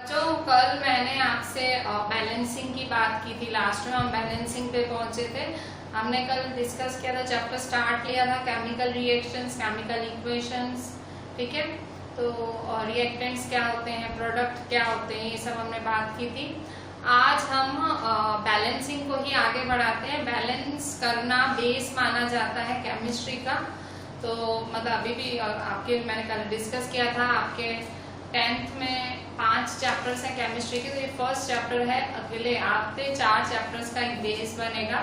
जो कल मैंने आपसे बैलेंसिंग की बात की थी, लास्ट में हम बैलेंसिंग पे पहुंचे थे। हमने कल डिस्कस किया था, चैप्टर स्टार्ट किया था केमिकल रिएक्शंस, केमिकल इक्वेशंस, ठीक है। तो रिएक्टेंट्स क्या होते हैं, प्रोडक्ट क्या होते हैं, ये सब हमने बात की थी। आज हम बैलेंसिंग को ही आगे बढ़ाते हैं। बैलेंस करना बेस माना जाता है केमिस्ट्री का। तो मतलब अभी भी आपके मैंने कल डिस्कस किया था, आपके 10th में 5 चैप्टर्स हैं केमिस्ट्री के, तो ये फर्स्ट चैप्टर है। अगले आते 4 चैप्टर्स का एक बेस बनेगा,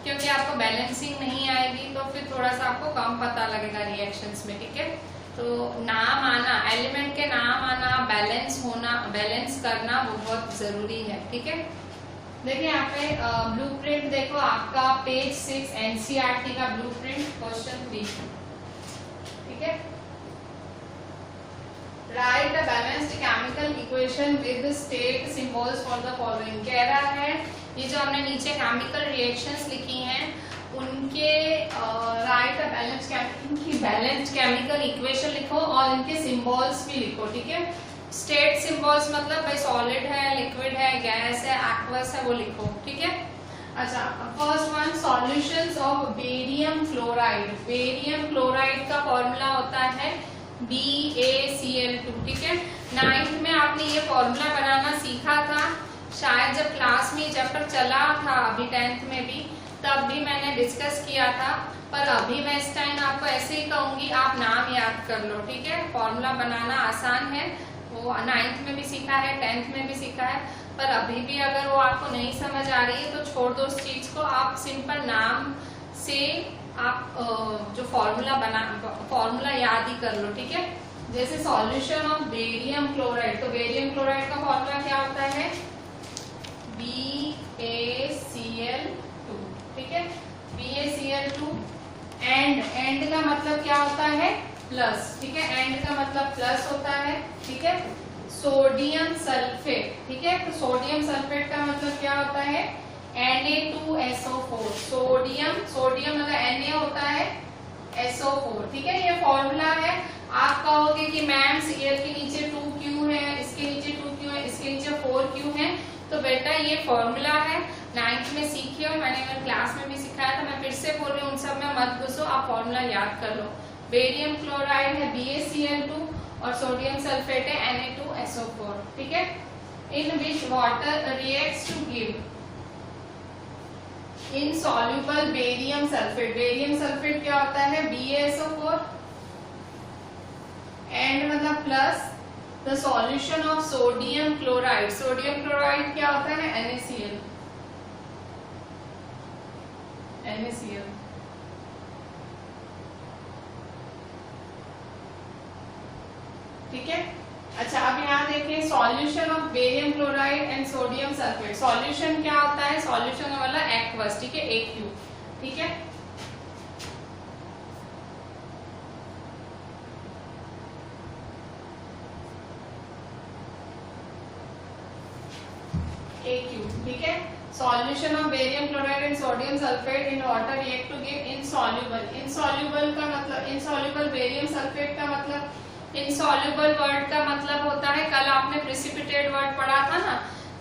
क्योंकि आपको बैलेंसिंग नहीं आएगी तो फिर थोड़ा सा आपको कम पता लगेगा रिएक्शंस में, ठीक है। तो नाम आना, एलिमेंट के नाम आना, बैलेंस होना, बैलेंस करना बहुत जरूरी है, ठीक है। देखिए यहाँ पे ब्लूप्रिंट देखो, आपका पेज 6 एनसीईआरटी का ब्लूप्रिंट, क्वेश्चन 3, ठीक है। Right a balanced chemical equation with state symbols for the following. कह रहा है ये जो हमने नीचे केमिकल रिएक्शंस लिखी हैं उनके right a balanced chemical equation लिखो और इनके सिंबल्स भी लिखो, ठीक है। स्टेट सिंबल्स मतलब भाई सॉलिड है, लिक्विड है, गैस है, एक्वस है, वो लिखो, ठीक है। अच्छा, first one, solutions of barium chloride. Barium chloride का फॉर्मूला होता है BaCl2, ठीक है। 9th में आपने ये फॉर्मूला बनाना सीखा था, शायद जब क्लास में चैप्टर चला था, अभी 10th में भी, तब भी मैंने डिस्कस किया था। पर अभी मैं इस टाइम आपको ऐसे ही कहूंगी, आप नाम याद कर लो, ठीक है। फॉर्मूला बनाना आसान है, वो 9th में भी सीखा है, 10th में भी सीखा है। पर अभी भी अगर वो आपको नहीं समझ आ रही है तो छोड़ दो उस चीज को, आप सिंपल नाम से आप जो फॉर्मूला याद ही कर लो, ठीक है। जैसे सॉल्यूशन ऑफ बेरियम क्लोराइड, तो बेरियम क्लोराइड का फॉर्मूला क्या होता है, BaCl2, ठीक है। BaCl2, एंड का मतलब क्या होता है, प्लस, ठीक है। एंड का मतलब प्लस होता है, ठीक है। सोडियम सल्फेट, ठीक है। तो सोडियम सल्फेट का मतलब क्या होता है, Na2SO4। सोडियम मतलब Na होता है, SO4, ठीक है। ये फॉर्मूला है। आप कहोगे कि मैम Cl के नीचे 2Q है, इसके नीचे 2Q है, इसके नीचे 4Q है, तो बेटा ये फॉर्मूला है, 9th में सीखिए और मैंने अगर क्लास में भी सिखाया था। मैं फिर से बोल रही हूँ, उन सब में मत घुसो, आप फॉर्मूला याद कर लो। बेरियम क्लोराइड है BaCl2 और सोडियम सल्फेट है Na2SO4, ठीक है। In which water reacts to give insoluble barium sulphate. Barium sulphate क्या होता है, BaSO4, एंड मतलब plus the solution of sodium chloride. Sodium chloride क्या होता है, NaCl, ठीक है। अच्छा, अब यहाँ देखिए solution of barium chloride and sodium sulphate. Solution क्या होता है, सॉल्यूशन वाला एक्वस, ठीक है, AQ, ठीक है। AQ, ठीक है। Solution of barium chloride and sodium sulphate in water react to give insoluble. Insoluble का मतलब, इनसॉल्युबल बेरियम सल्फेट का मतलब, इनसॉल्युबल वर्ड का मतलब होता है, कल आपने प्रिसिपिटेट वर्ड पढ़ा था ना,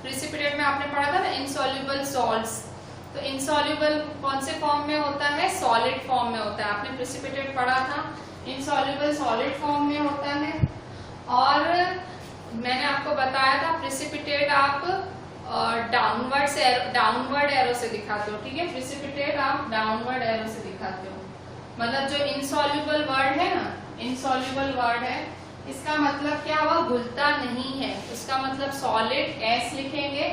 प्रिसिपिटेट में आपने पढ़ा था ना इनसॉल्युबल सॉल्ट्स। तो इनसॉल्युबल कौन से फॉर्म में होता है, सॉलिड फॉर्म में होता है, आपने प्रिसिपिटेट पढ़ा था। इनसॉल्युबल सॉलिड फॉर्म में होता है। और मैंने आपको बताया था प्रिसिपिटेट आप डाउनवर्ड एरो से दिखाते हो, ठीक है। प्रिसिपिटेट आप डाउनवर्ड एरो से दिखाते हो। मतलब जो इनसॉल्युबल वर्ड है ना, इनसॉल्युबल वर्ड है, इसका मतलब क्या हुआ, घुलता नहीं है, उसका मतलब सॉलिड S लिखेंगे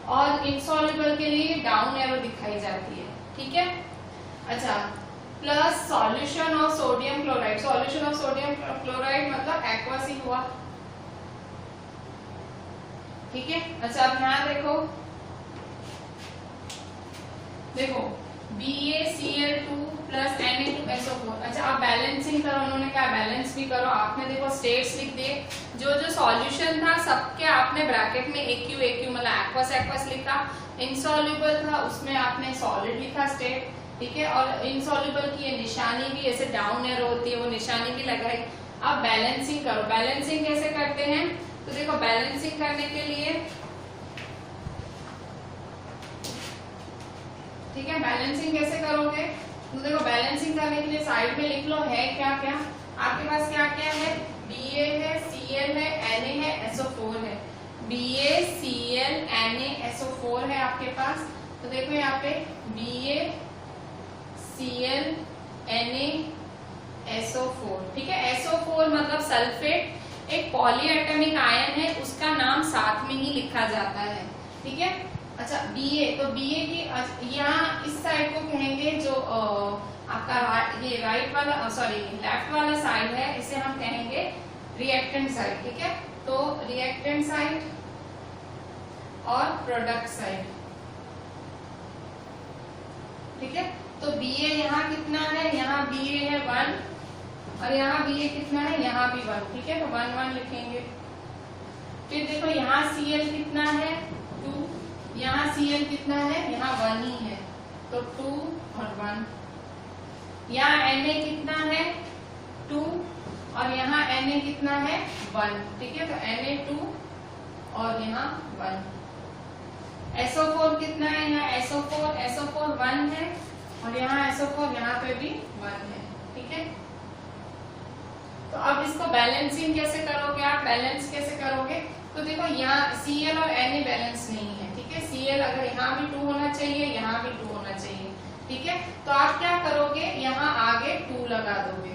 और इनसॉल्युबल के लिए डाउन एरो दिखाई जाती है, ठीक है। अच्छा, plus solution of sodium chloride. Solution of sodium chloride मतलब एक्वस ही हुआ, ठीक है। अच्छा, अब यहाँ देखो BaCl2 प्लस Na2SO4। अच्छा, आप बैलेंसिंग करो, उन्होंने कहा बैलेंस भी करो। आपने देखो स्टेट्स लिख दिए, जो सॉल्यूशन था सबके आपने ब्रैकेट में AQ मतलब एक्वस लिखा। इनसॉल्युबल था उसमें आपने सॉलिड लिखा स्टेट, ठीक है। और इनसॉल्युबल की ये निशानी भी ऐसे डाउन एरो होती है, वो निशानी भी लगाई। अब बैलेंसिंग करो। बैलेंसिंग कैसे करते हैं, तो देखो बैलेंसिंग करने के लिए, ठीक है, बैलेंसिंग कैसे करोगे? तो देखो बैलेंसिंग करने के लिए साइड में लिख लो है क्या क्या आपके पास, क्या क्या है, Ba है, Cl है, Na है, SO4 है। Ba, Cl, Na, SO4 है आपके पास। तो देखो यहाँ पे Ba, Cl, Na, SO4, ठीक है। SO4 मतलब सल्फेट, एक पॉलीएटॉमिक आयन है, उसका नाम साथ में ही लिखा जाता है, ठीक है। अच्छा Ba, तो Ba की यहाँ इस साइड को कहेंगे जो आपका ये राइट वाला सॉरी लेफ्ट वाला साइड है, इसे हम कहेंगे रिएक्टेंट साइड, ठीक है। तो रिएक्टेंट साइड और प्रोडक्ट साइड, ठीक है। तो Ba यहाँ कितना है, यहाँ Ba है 1 और यहाँ Ba कितना है, यहाँ भी 1, ठीक है। तो 1 1 लिखेंगे। फिर देखो यहाँ Cl कितना है 2, यहाँ Cl कितना है, यहाँ 1 ही है, तो 2 और 1। यहाँ Na कितना है 2 और यहाँ Na कितना है 1, ठीक है। तो Na 2 और यहाँ 1। SO4 कितना है, यहाँ SO4 1 है और यहाँ SO4 यहाँ पे भी 1 है, ठीक है। तो अब इसको बैलेंसिंग कैसे करोगे आप, बैलेंस कैसे करोगे? तो देखो यहाँ Cl और Na बैलेंस नहीं है, ठीक है। Cl अगर यहाँ भी 2 होना चाहिए, यहाँ भी 2 होना चाहिए, ठीक है। तो आप क्या करोगे, यहाँ आगे 2 लगा दोगे,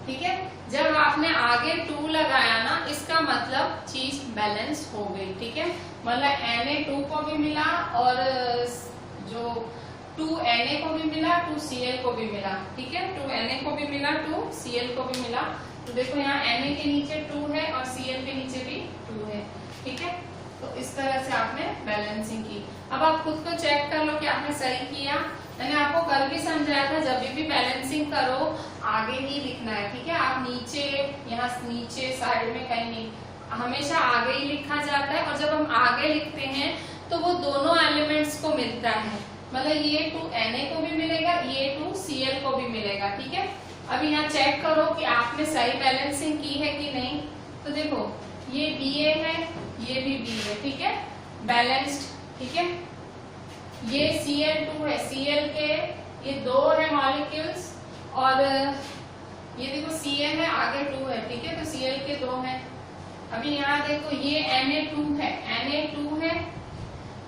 ठीक है। जब आपने आगे 2 लगाया ना, इसका मतलब चीज बैलेंस हो गई, ठीक है। मतलब Na 2 को भी मिला और जो 2 Na को भी मिला, 2 Cl को भी मिला, ठीक है। 2 Na को भी मिला, 2 Cl को भी मिला। तो देखो यहाँ Na के नीचे 2 है और Cl के नीचे भी 2 है, ठीक है। तो इस तरह से आपने बैलेंसिंग की। अब आप खुद को चेक कर लो कि आपने सही किया। मैंने आपको कल भी समझाया था, जब भी बैलेंसिंग करो आगे ही लिखना है, ठीक है। आप नीचे, यहाँ नीचे साइड में कहीं नहीं, हमेशा आगे ही लिखा जाता है। और जब हम आगे लिखते हैं तो वो दोनों एलिमेंट्स को मिलता है, मतलब ये 2 Na को भी मिलेगा, ये 2 Cl को भी मिलेगा, ठीक है। अब यहाँ चेक करो कि आपने सही बैलेंसिंग की है कि नहीं। तो देखो ये Ba है, ये भी B है, ठीक है, बैलेंस्ड, ठीक है। ये Cl2 है, Cl के ये 2 है मॉलिक्यूल्स और ये देखो Cl है, आगे 2 है, ठीक है। तो Cl के 2 है। अभी यहाँ देखो ये Na2 है, Na2 है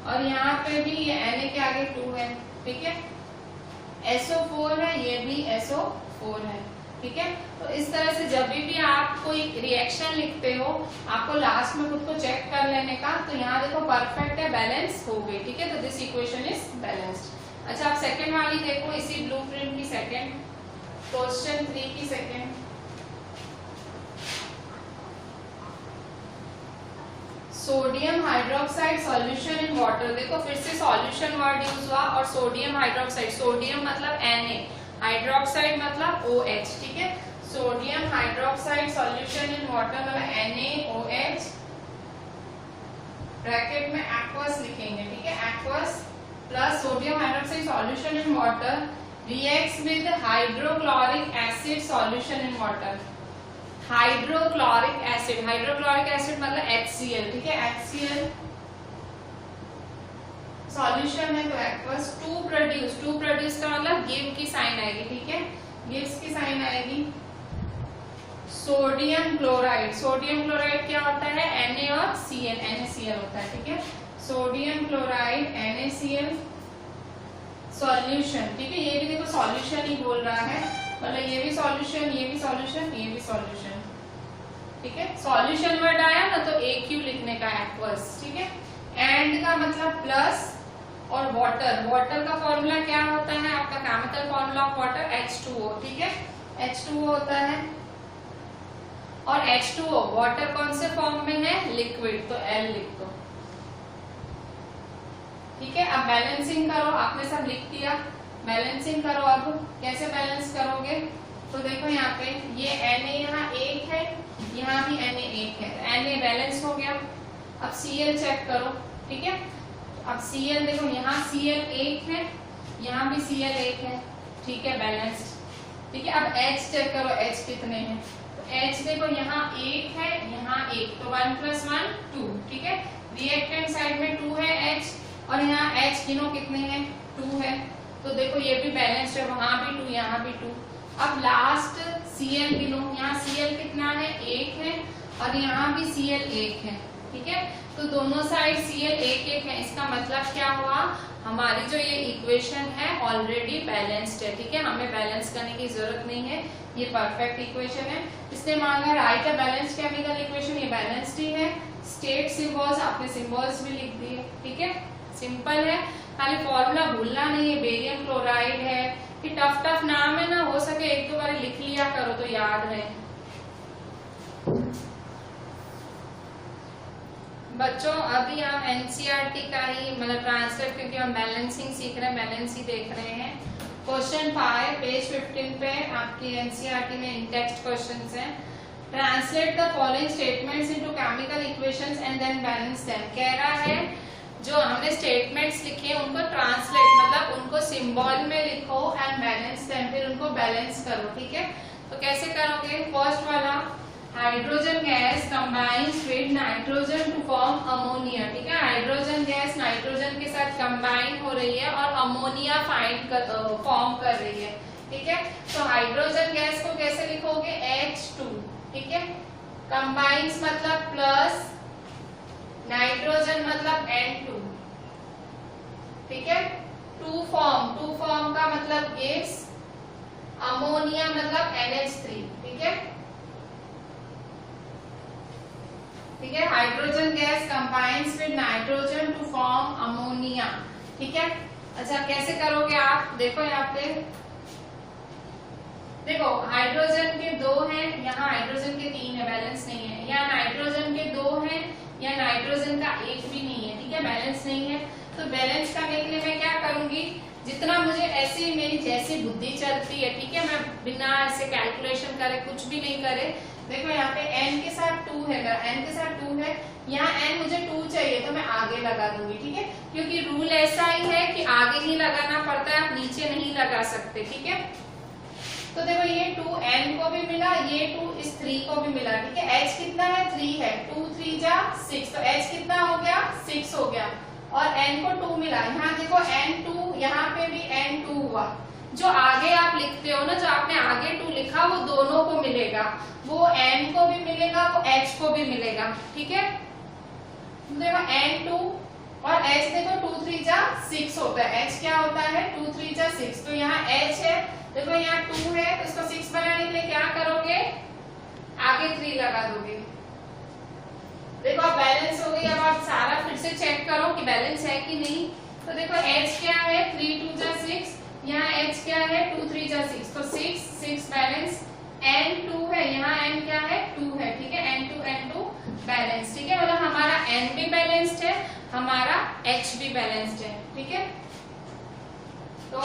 और यहाँ पे भी ये Na के आगे 2 है, ठीक है। SO4 है, ये भी SO4 है, ठीक है। तो इस तरह से जब भी आप कोई रिएक्शन लिखते हो, आपको लास्ट में खुद को चेक कर लेने का। तो यहाँ देखो परफेक्ट है, बैलेंस हो गई, ठीक है। तो दिस इक्वेशन इज बैलेंस्ड। अच्छा आप सेकंड वाली देखो, इसी ब्लूप्रिंट की सेकंड, क्वेश्चन 3 की second. Sodium hydroxide solution in water. देखो फिर से सॉल्यूशन वर्ड यूज हुआ और सोडियम हाइड्रोक्साइड, सोडियम मतलब Na, हाइड्रोक्साइड मतलब OH, ठीक है। Sodium hydroxide solution in water मतलब NaOH, ब्रैकेट में एक्वस लिखेंगे, ठीक है। Aqueous plus sodium hydroxide solution in water reacts with hydrochloric acid solution in water. Hydrochloric acid, hydrochloric acid मतलब HCl, ठीक है। HCl सॉल्यूशन है तो एक्वस। टू प्रोड्यूस का मतलब गिव की साइन आएगी, ठीक है, गिव्स की साइन आएगी। सोडियम क्लोराइड, सोडियम क्लोराइड क्या होता है, Na और Cl, NaCl होता है, ठीक है। सोडियम क्लोराइड NaCl सॉल्यूशन, ठीक है। ये भी देखो सॉल्यूशन ही बोल रहा है, मतलब ये भी सॉल्यूशन, ये भी सॉल्यूशन, ये भी सॉल्यूशन, ठीक है। सॉल्यूशन वर्ड आया ना तो AQ लिखने का एक्वस, ठीक है। एंड का मतलब प्लस और वाटर, वाटर का फॉर्मूला क्या होता है आपका, chemical formula of water H2O, ठीक है, H2O होता है। और H2O वाटर कौन से फॉर्म में है, लिक्विड, तो L लिख दो, ठीक है। अब बैलेंसिंग करो, आपने सब लिख दिया, बैलेंसिंग करो। अब कैसे बैलेंस करोगे, तो देखो यहाँ पे ये Na यहाँ 1 है, यहाँ भी Na 1 है, Na बैलेंस हो गया। अब Cl चेक करो, ठीक है। अब Cl देखो यहाँ Cl 1 है, यहाँ भी Cl 1 है, ठीक है, बैलेंस्ड, ठीक है। अब H चेक करो, H कितने हैं, तो H देखो यहाँ 1 है, यहाँ 1, तो 1 + 1 2, ठीक है। रिएक्टेंट साइड में 2 है H, और यहाँ H गिनो कितने हैं, 2 है, तो देखो ये भी बैलेंस्ड है, वहां भी 2, यहाँ भी 2। अब लास्ट Cl गिनो, यहाँ Cl कितना है, 1 है, और यहाँ भी Cl 1 है, ठीक है। तो दोनों साइड Cl 1 है, इसका मतलब क्या हुआ, हमारी जो ये इक्वेशन है ऑलरेडी बैलेंस्ड है, ठीक है। हमें बैलेंस करने की जरूरत नहीं है, ये परफेक्ट इक्वेशन है। इसने मांगा right a balanced chemical equation, ये बैलेंस्ड ही है। स्टेट सिंबल्स, आपने सिंबल्स भी लिख दिए, ठीक है, सिंपल है। खाली फॉर्मूला भूलना नहीं है, बेरियम क्लोराइड है, कि टफ नाम है ना, हो सके एक दो बार लिख लिया करो तो याद रहे। बच्चों अभी हम एनसीईआरटी का ही मतलब ट्रांसलेट, क्योंकि हम बैलेंसिंग सीख रहे हैं, बैलेंस ही देख रहे हैं। क्वेश्चन 5 पेज 15 पे आपकी एनसीईआरटी में इन टेक्स्ट क्वेश्चंस हैं। Translate the following statements into chemical equations and then balance them. कह रहा है जो हमने स्टेटमेंट्स लिखे उनको ट्रांसलेट मतलब उनको सिंबल में लिखो एंड बैलेंस देम, फिर उनको बैलेंस करो, ठीक है। तो कैसे करोगे, फर्स्ट वाला hydrogen gas combines with nitrogen to form ammonia, ठीक है। हाइड्रोजन गैस नाइट्रोजन के साथ कंबाइन हो रही है और अमोनिया फॉर्म कर रही है, ठीक है। तो हाइड्रोजन गैस को कैसे लिखोगे, H2, ठीक है। कंबाइंस मतलब प्लस, नाइट्रोजन मतलब N2, ठीक है। टू फॉर्म का मतलब गिव्स, अमोनिया मतलब NH3, ठीक है, ठीक है। Hydrogen gas combines with nitrogen to form ammonia, ठीक है। अच्छा कैसे करोगे आप, देखो यहाँ पे देखो हाइड्रोजन के 2 हैं, यहाँ हाइड्रोजन के 3 है, बैलेंस नहीं है। यहाँ नाइट्रोजन के 2 हैं, या नाइट्रोजन का 1 भी नहीं है, ठीक है, बैलेंस नहीं है। तो बैलेंस करने के लिए मैं क्या करूंगी, जितना मुझे ऐसे मेरी जैसी बुद्धि चलती है, ठीक है, मैं बिना ऐसे कैलकुलेशन करे कुछ भी नहीं करे। देखो यहाँ पे n के साथ 2 है, n के साथ 2 है, यहाँ n मुझे 2 चाहिए तो मैं आगे लगा दूंगी, ठीक है, क्योंकि रूल ऐसा ही है कि आगे ही लगाना पड़ता है, आप नीचे नहीं लगा सकते, ठीक है। तो देखो ये 2 n को भी मिला, ये 2 इस 3 को भी मिला, ठीक है। h कितना है, 3 है, 2 3 जा 6, तो h कितना हो गया, 6 हो गया, और n को 2 मिला। यहाँ देखो n2, यहाँ पे भी n2 हुआ। जो आगे आप लिखते हो ना, जो आपने आगे 2 लिखा वो दोनों को मिलेगा, वो n को भी मिलेगा, वो h को भी मिलेगा, ठीक है। देखो n2 और h देखो 2 3 जा 6 होता है, h क्या होता है, 2 3 जा 6, तो यहाँ h है, देखो यहाँ 2 है, तो इसको 6 बनाने के लिए क्या करोगे, आगे 3 लगा दोगे। देखो अब बैलेंस हो गई। अब आप सारा फिर से चेक करो कि बैलेंस है कि नहीं। तो देखो h क्या है, 3 2 जा 6, यहाँ h क्या है, 2 3 जा 6, तो 6 6 बैलेंस। n2 है, यहाँ n क्या है, 2 है, ठीक है, n2 बैलेंस, ठीक है, मतलब हमारा n भी बैलेंस्ड है, हमारा h भी बैलेंस्ड है, ठीक है। तो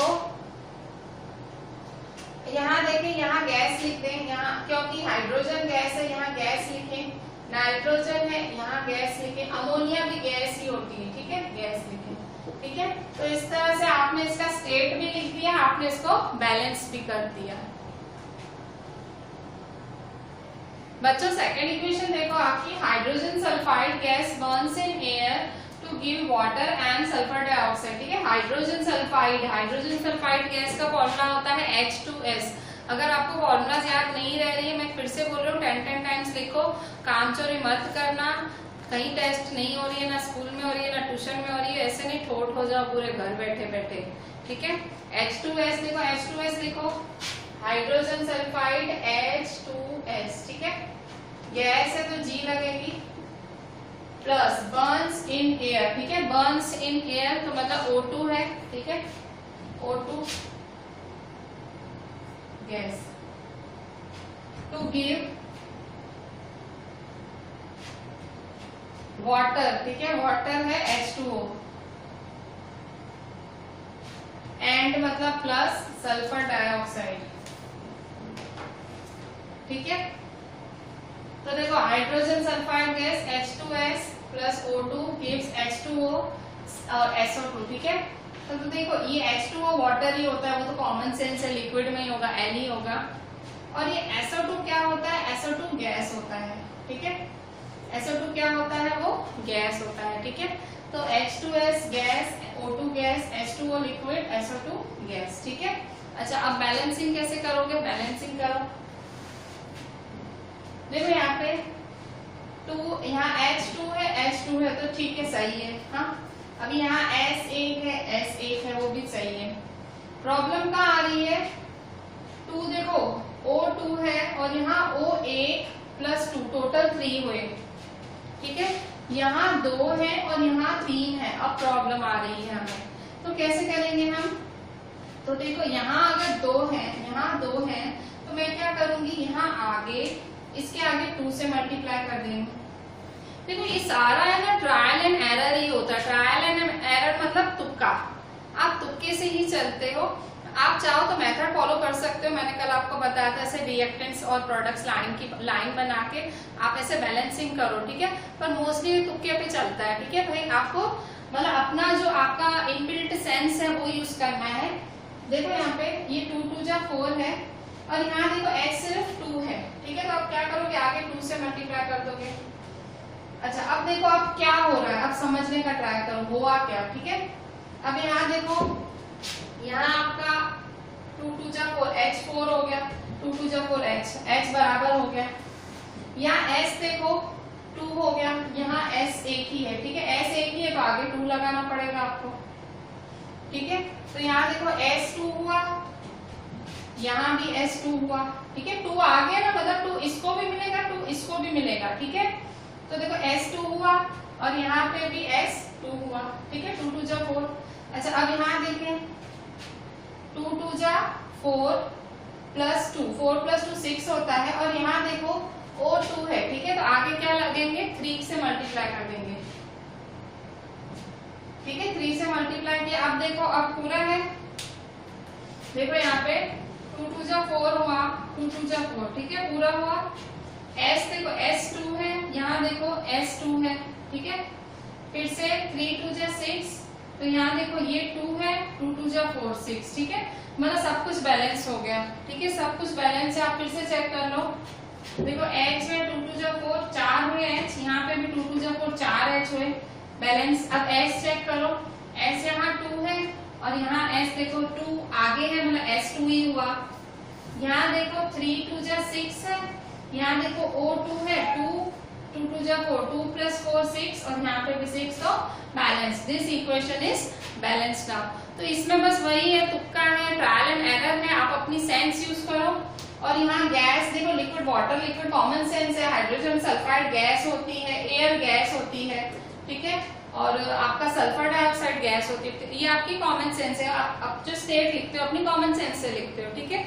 यहाँ देखें, यहाँ गैस लिख दें, यहाँ क्योंकि हाइड्रोजन गैस है, यहाँ गैस लिखें, नाइट्रोजन है, यहाँ गैस लिखें, अमोनिया भी गैस ही होती है, ठीक है, गैस लिखें, ठीक है। तो इस तरह से आपने इसका स्टेट भी लिख दिया, आपने इसको बैलेंस भी कर दिया। बच्चों सेकंड इक्वेशन देखो आपकी, hydrogen sulphide gas burns in air to give water and sulphur dioxide, ठीक है। हाइड्रोजन सल्फाइड गैस का फॉर्मूला होता है H2S। अगर आपको फॉर्मूलाज याद नहीं रह रही है, मैं फिर से बोल रही हूँ, 10 टाइम्स लिखो, कामचोरी मत करना। कहीं टेस्ट नहीं हो रही है, ना स्कूल में हो रही है, ना ट्यूशन में हो रही है, ऐसे नहीं ठोट हो जाओ पूरे घर बैठे बैठे, ठीक है। H2S देखो, H2S लिखो, हाइड्रोजन सल्फाइड H2S, ठीक है। गैस है तो G लगेगी, प्लस बर्न्स इन एयर, ठीक है, बर्न्स इन एयर तो मतलब O2 है, ठीक है, O2 gas to give water, ठीक है, वाटर है H2O, एंड मतलब प्लस सल्फर डाइऑक्साइड, ठीक है। तो देखो hydrogen sulphide gas H2S plus O2 gives H2O और SO2, ठीक है। तो देखो ये H2O वाटर ही होता है, वो तो कॉमन सेंस है, लिक्विड में ही होगा, N ही होगा, और ये SO2 क्या होता है, SO2 गैस होता है, ठीक है। SO2 क्या होता है, वो गैस होता है, ठीक है। तो H2S gas, O2 gas, H2O liquid, SO2 gas, ठीक है। अच्छा, अब बैलेंसिंग कैसे करोगे, बैलेंसिंग करो। देखो यहाँ पे 2, यहाँ H2 है तो ठीक है, सही है। हाँ, अभी यहाँ S1 है, वो भी सही है। प्रॉब्लम कहाँ आ रही है, 2 देखो O2 है और यहाँ O1 + 2 टोटल 3 हुए, ठीक है। यहाँ 2 है और यहाँ 3 है, अब प्रॉब्लम आ रही है हमें, तो कैसे करेंगे हम। तो देखो यहाँ अगर 2 है, यहाँ 2 है, तो मैं क्या करूंगी, यहाँ आगे इसके आगे 2 से मल्टीप्लाई कर देंगे। देखो ये सारा है ना ट्रायल एंड एरर ही होता है। ट्रायल एंड एरर मतलब तुक्का, आप तुक्के से ही चलते हो। आप चाहो तो मेथड फॉलो कर सकते हो, मैंने कल आपको बताया था, ऐसे रिएक्टेंट्स और प्रोडक्ट्स लाइन बना के आप ऐसे बैलेंसिंग करो, ठीक है। पर मोस्टली तुक्के पे चलता है, ठीक है भाई। आपको मतलब अपना जो आपका इनबिल्ट सेंस है वो यूज करना है। देखो यहाँ पे ये 2 × 2 = 4 है और यहाँ देखो H सिर्फ 2 है, ठीक है। तो आप क्या करोगे, आगे 2 से मल्टीप्लाई कर दोगे। अच्छा, अब देखो अब क्या हो रहा है, अब समझने का ट्राई करो हुआ क्या, ठीक है। अब यहाँ देखो, यहाँ आपका 2 × 2 = 4, H4 हो गया, 2 × 2 = 4 H बराबर हो गया। यहाँ S देखो 2 हो गया, यहाँ S एक ही है, ठीक है। S एक ही है तो आगे 2 लगाना पड़ेगा आपको, ठीक है। तो यहाँ देखो S2 हुआ, यहाँ भी S2 हुआ, ठीक है। 2 आ गया ना, मतलब 2 इसको भी मिलेगा, 2 इसको भी मिलेगा, ठीक है। तो देखो S2 हुआ और यहाँ पे भी S2 हुआ, ठीक है। 2 × 2 = 4। अच्छा, अब यहाँ देखें 2 × 2 = 4 + 2, 4 + 2 6 होता है और यहाँ देखो O2 है, ठीक है। तो आगे क्या लगेंगे, 3 से मल्टीप्लाई कर देंगे, ठीक है। 3 से मल्टीप्लाई किया, अब देखो अब पूरा है। देखो यहाँ पे 2 × 2 = 4 हुआ, 2 × 2 = 4, ठीक है, पूरा हुआ। S देखो S2 है, यहाँ देखो S2 है, ठीक है। फिर से 3 × 2 = 6, तो यहाँ देखो ये 2 है, 2 × 2 = 4 6, ठीक है। मतलब सब कुछ बैलेंस हो गया, ठीक है। सब कुछ बैलेंस है, आप फिर से चेक कर लो। देखो H में 2 × 2 = 4 4 हुए H, यहाँ पे भी 2 × 2 = 4 4 H हुए बैलेंस। अब S चेक करो, S यहाँ 2 है और यहाँ S देखो 2 आगे है, मतलब S2 ही हुआ। यहाँ देखो 3 × 2 = 6 है, यहाँ देखो O2 है 2 2 × 2 = 4 2 + 4 6 और यहाँ पे भी 6, तो balance. This equation is balanced now. तो इसमें बस वही है, तुक्का है, ट्रायल एंड एरर है, आप अपनी सेंस यूज करो। और यहाँ गैस देखो, liquid water liquid common sense है, हाइड्रोजन सल्फाइड गैस होती है, एयर गैस होती है, ठीक है। और आपका सल्फर डाइऑक्साइड गैस होती है, ये आपकी कॉमन सेंस है। आप जो स्टेट लिखते हो अपनी कॉमन सेंस से लिखते हो, ठीक है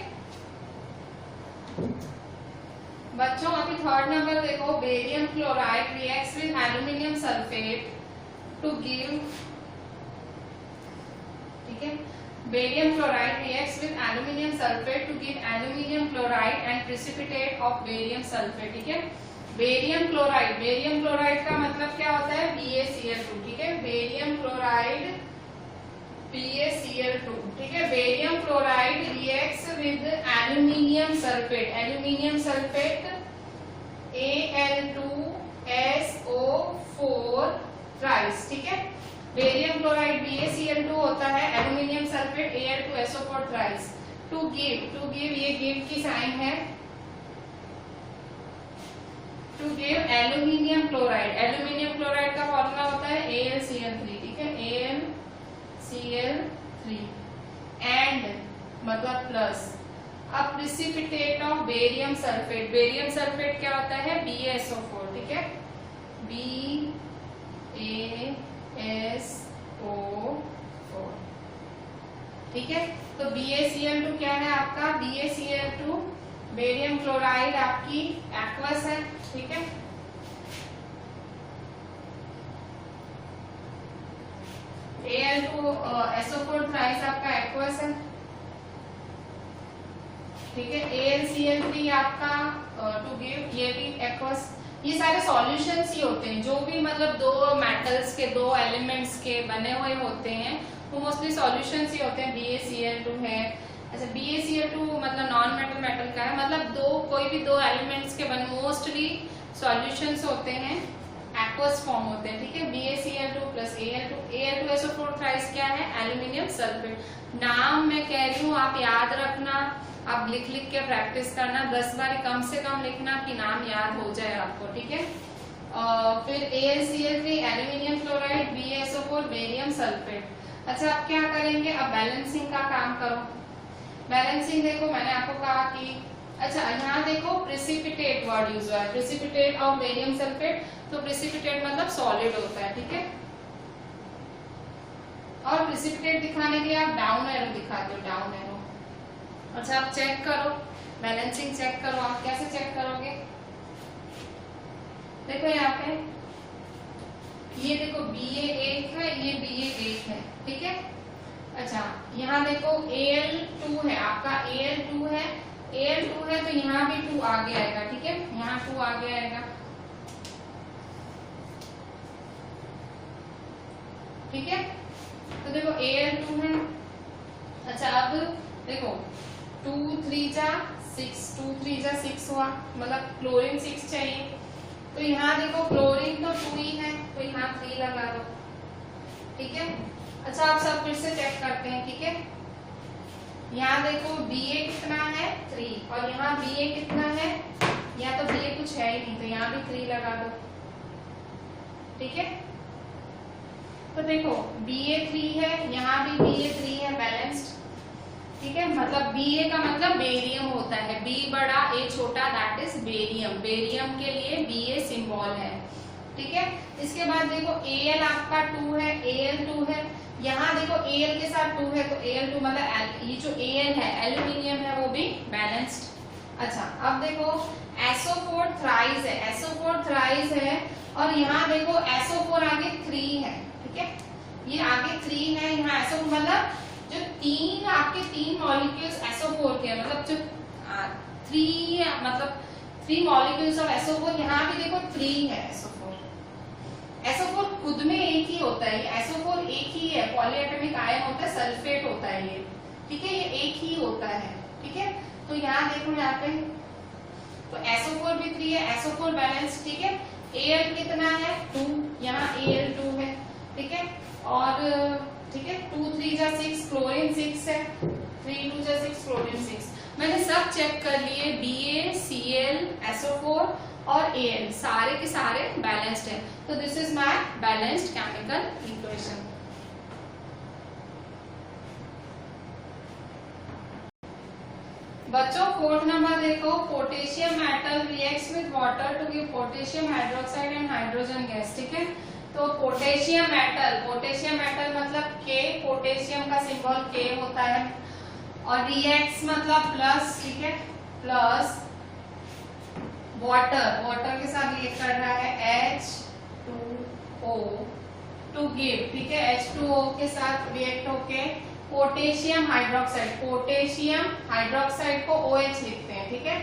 बच्चों। अभी 3rd नंबर देखो, barium chloride reacts with aluminium sulphate to give, ठीक है। Barium chloride reacts with aluminium sulphate to give aluminium chloride and precipitate of barium sulphate, ठीक है। बेरियम क्लोराइड का मतलब क्या होता है, BaCl2, ठीक है। बेरियम क्लोराइड BaCl2, ठीक है। Barium chloride reacts with aluminium sulphate Al2SO4 thrice, ठीक है। बेरियम क्लोराइड BaCl2 होता है, aluminium sulphate Al2SO4 thrice. To give ये गिव की साइन है, टू गिव एल्यूमिनियम क्लोराइड का फॉर्मूला होता है AlCl3, ठीक है। AlCl3 एंड मतलब प्लस। अब प्रेसिपिटेट ऑफ बेरियम सल्फेट क्या होता है, BaSO4, ठीक है। BaSO4, ठीक है। तो BaCl2 क्या है आपका, BaCl2 बेरियम क्लोराइड आपकी एक्वस है, ठीक है। Al2SO4 थ्राइस आपका एक्वस है, ठीक है। AlCl3 आपका टू गिव, ये भी एक्वस। ये सारे सॉल्यूशंस ही होते हैं, जो भी मतलब 2 मेटल्स के 2 एलिमेंट्स के बने हुए होते हैं वो मोस्टली सॉल्यूशंस ही होते हैं। BaCl2 है, अच्छा, BaCl2 मतलब नॉन मेटल मेटल का है, मतलब कोई भी दो एलिमेंट्स के बने मोस्टली सॉल्यूशंस होते हैं, एक्वस फॉर्म होते हैं, ठीक है। BaCl2 plus Al2, Al2SO4 thrice क्या है, एल्यूमिनियम सल्फेट। नाम मैं कह रही हूँ, आप याद रखना, आप लिख लिख के प्रैक्टिस करना, 10 बार कम से कम लिखना कि नाम याद हो जाए आपको, ठीक है। फिर AlCl3 aluminium chloride, BaSO4 barium sulphate. अच्छा, अब क्या करेंगे, अब बैलेंसिंग का काम करो। बैलेंसिंग देखो, मैंने आपको कहा कि अच्छा यहाँ देखो प्रेसिपिटेट वर्ड यूज हुआ है, प्रेसिपिटेट ऑफ बेरियम सल्फेट, तो प्रेसिपिटेट मतलब सॉलिड होता है, ठीक है। और प्रेसिपिटेट दिखाने के लिए आप डाउन एरो दिखाते हो, डाउन एरो। अच्छा, आप चेक करो, बैलेंसिंग चेक करो। आप कैसे चेक करोगे, देखो यहाँ पे ये देखो Ba1 है, ये Ba1 है, ठीक है। अच्छा, यहाँ देखो Al2 है, आपका Al2 है, Al2 है तो यहाँ भी 2 आगे आएगा, ठीक है, यहाँ 2 आगे आएगा, ठीक है। तो देखो Al2 है। अच्छा, अब देखो 2 3 जा 6, 2 3 जा 6 हुआ, मतलब क्लोरीन 6 चाहिए, तो यहाँ देखो क्लोरीन तो 2 ही है, तो यहाँ 3 लगा दो, ठीक है। अच्छा, आप सब फिर से चेक करते हैं, ठीक है। यहाँ देखो Ba कितना है, 3, और यहाँ Ba कितना है, यहाँ तो Ba कुछ है ही नहीं, तो यहाँ भी 3 लगा दो, ठीक है। तो देखो Ba3 है, यहाँ भी Ba3 है, बैलेंस्ड, ठीक है। मतलब Ba का मतलब बेरियम होता है, B बड़ा A छोटा, दैट इज बेरियम। बेरियम के लिए Ba सिंबल है, ठीक है। इसके बाद देखो Al आपका 2 है, Al2 है, यहाँ देखो Al के साथ 2 है, तो Al2 मतलब ये जो Al है एल्यूमिनियम है, वो भी बैलेंस्ड। अच्छा, अब देखो SO4 थ्राइस है, SO4 थ्राइस है, और यहाँ देखो SO4 आगे 3 है, ठीक है, ये आगे 3 है, यहाँ SO4 मतलब जो आपके तीन मॉलिक्यूल्स SO4 के, मतलब जो 3 मॉलिक्यूल्स ऑफ SO4, यहाँ भी देखो 3 है SO4 खुद में एक ही होता है, SO4 एक ही है, पॉलीएटॉमिक आयन होता है, सल्फेट होता है ये, ठीक है, ये एक ही होता है, ठीक है। तो यहाँ देखो, यहाँ पे तो SO4 भी 3 है, SO4 बैलेंस, ठीक है। Al कितना है, 2, यहाँ Al2 है, ठीक है, और ठीक है, 2 3 जा 6, क्लोरीन 6 है, 3 2 जा 6, क्लोरीन 6। मैंने सब चेक कर लिए, BaCl SO4 और Al सारे के सारे बैलेंस्ड है, तो this is my balanced chemical equation. बच्चों, 4th नंबर देखो, potassium metal reacts with water to give potassium hydroxide and hydrogen gas, ठीक है। तो पोटेशियम मेटल मतलब K, पोटेशियम का सिंबल K होता है, और रिएक्ट्स मतलब प्लस, ठीक है, प्लस वाटर के साथ रिएक्ट कर रहा है H2O टू गिव, ठीक है, H2O के साथ रिएक्ट होके पोटेशियम हाइड्रोक्साइड को OH लिखते हैं, ठीक है,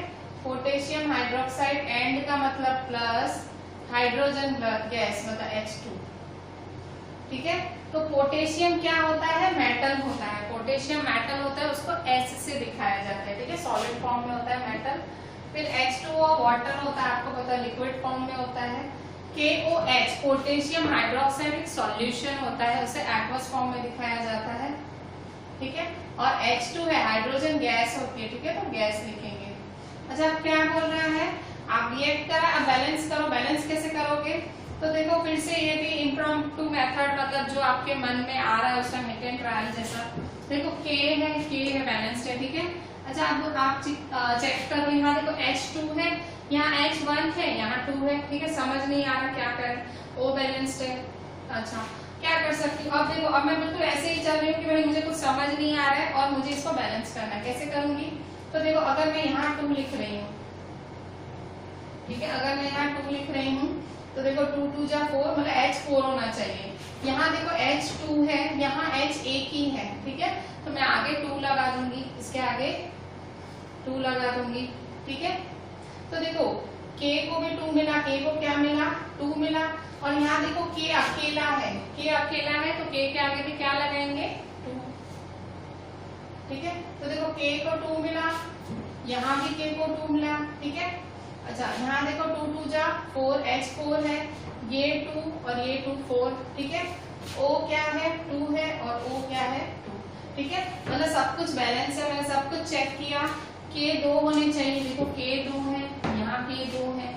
पोटेशियम हाइड्रोक्साइड, एंड का मतलब प्लस, हाइड्रोजन गैस मतलब H2, ठीक है। तो पोटेशियम क्या होता है, मेटल होता है, पोटेशियम मेटल होता है, उसको S से दिखाया जाता है, ठीक है, सॉलिड फॉर्म में होता है मेटल। फिर H2O वाटर होता है, आपको पता है, लिक्विड फॉर्म में होता है। KOH पोटेशियम हाइड्रोक्साइड एक सॉल्यूशन होता है, उसे एक्वस फॉर्म में दिखाया जाता है, ठीक है। और H2 है, हाइड्रोजन गैस होती है, ठीक है, तो गैस लिखेंगे। अच्छा, अब क्या बोल रहा है, आप रिएक्ट करा, अब बैलेंस करो। बैलेंस कैसे करोगे, तो देखो फिर से ये भी इम्प्रॉम्प्टू मेथड, मतलब जो आपके मन में आ रहा है उसका हिट एंड ट्रायल जैसा। देखो K है बैलेंस्ड है, ठीक है। अच्छा, अब आप चेक करो, यहाँ देखो H2 है, यहाँ H1 है, यहाँ 2 है, ठीक है, समझ नहीं आ रहा क्या करें, O बैलेंस्ड है। अच्छा, क्या कर सकती हूँ, अब देखो, अब मैं बिल्कुल ऐसे ही चल रही हूँ कि भाई मुझे कुछ समझ नहीं आ रहा है और मुझे इसको बैलेंस करना है, कैसे करूंगी। तो देखो, अगर मैं यहाँ 2 लिख रही हूँ, ठीक है, अगर मैं यहाँ 2 लिख रही हूँ, तो देखो 2 2 जा 4, मतलब H4 होना चाहिए। यहाँ देखो H2 है, यहाँ H एक ही है, ठीक है, तो मैं आगे 2 लगा दूंगी, इसके आगे 2 लगा दूंगी, ठीक है। तो देखो K को भी 2 मिला, K को क्या मिला, 2 मिला, और यहाँ देखो K अकेला है, तो K के आगे भी क्या लगाएंगे, 2, ठीक है। तो देखो K को 2 मिला, यहाँ भी K को 2 मिला, ठीक है। अच्छा यहाँ देखो 2 2 जा 4, H4 है, ये 2 और ये 2 4, ठीक है। O क्या है 2 है और O क्या है 2, ठीक है। मतलब सब कुछ बैलेंस है, मैंने सब कुछ चेक किया। K 2 होने चाहिए, देखो K 2 है, यहाँ K 2 है,